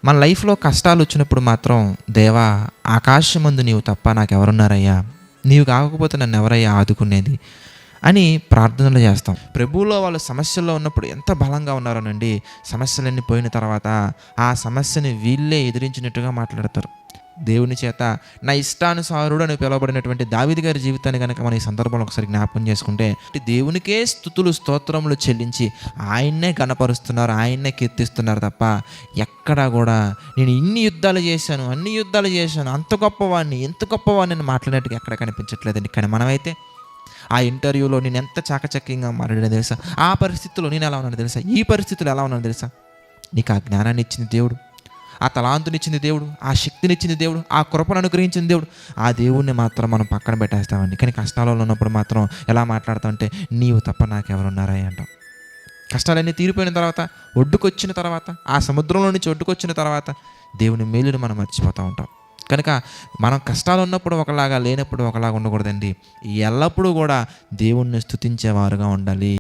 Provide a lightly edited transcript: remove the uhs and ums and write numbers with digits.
మన లైఫ్‌లో కష్టాలు వచ్చినప్పుడు మాత్రం దేవా, ఆకాశమందు నీవు తప్ప నాకెవరున్నారయ్యా? నీవు కాకపోతే నన్నెవరయ్యా ఆదుకునేది అని ప్రార్థనలు చేస్తాం. ప్రభువులో వాళ్ళు సమస్యల్లో ఉన్నప్పుడు ఎంత బలంగా ఉన్నారోనండి, సమస్యలన్నీ పోయిన తర్వాత ఆ సమస్యని వీళ్ళే ఎదిరించినట్టుగా మాట్లాడతారు. దేవుని చేత నా ఇష్టానుసారుడు అని పిలువబడినటువంటి దావీదు గారి జీవితాన్ని కనుక మనం ఈ సందర్భంలో ఒకసారి జ్ఞాపకం చేసుకుంటే, దేవునికే స్తుతులు స్తోత్రములు చెల్లించి ఆయన్నే గణపరుస్తున్నారు, ఆయన్నే కీర్తిస్తున్నారు తప్ప ఎక్కడా కూడా నేను ఇన్ని యుద్ధాలు చేశాను, అన్ని యుద్ధాలు చేశాను, అంత గొప్పవాడిని, ఎంత గొప్పవాడిని అని మాట్లాడినట్టుగా ఎక్కడ కనిపించట్లేదండి. కానీ మనమైతే ఆ ఇంటర్వ్యూలో నేను ఎంత చాకచక్యంగా మాట్లాడానో తెలుసా, ఆ పరిస్థితుల్లో నేను ఎలా ఉన్నానో తెలుసా, ఈ పరిస్థితులు ఎలా ఉన్నానో తెలుసా. నీకు ఆ జ్ఞానాన్ని ఇచ్చింది దేవుడు, ఆ తలాంతునిచ్చింది దేవుడు, ఆ శక్తినిచ్చింది దేవుడు, ఆ కృపను అనుగ్రహించింది దేవుడు. ఆ దేవుణ్ణి మాత్రం మనం పక్కన పెట్టేస్తామండి. కానీ కష్టాలలో ఉన్నప్పుడు మాత్రం ఎలా మాట్లాడతామంటే, నీవు తప్ప నాకెవరున్నారా అంటాం. కష్టాలన్నీ తీరిపోయిన తర్వాత, ఒడ్డుకొచ్చిన తర్వాత, ఆ సముద్రంలో నుంచి ఒడ్డుకొచ్చిన తర్వాత దేవుని మేలుని మనం మర్చిపోతూ ఉంటాం. కనుక మనం కష్టాలు ఉన్నప్పుడు ఒకలాగా, లేనప్పుడు ఒకలాగా ఉండకూడదండి. ఎల్లప్పుడూ కూడా దేవుణ్ణి స్తుతించేవారుగా ఉండాలి.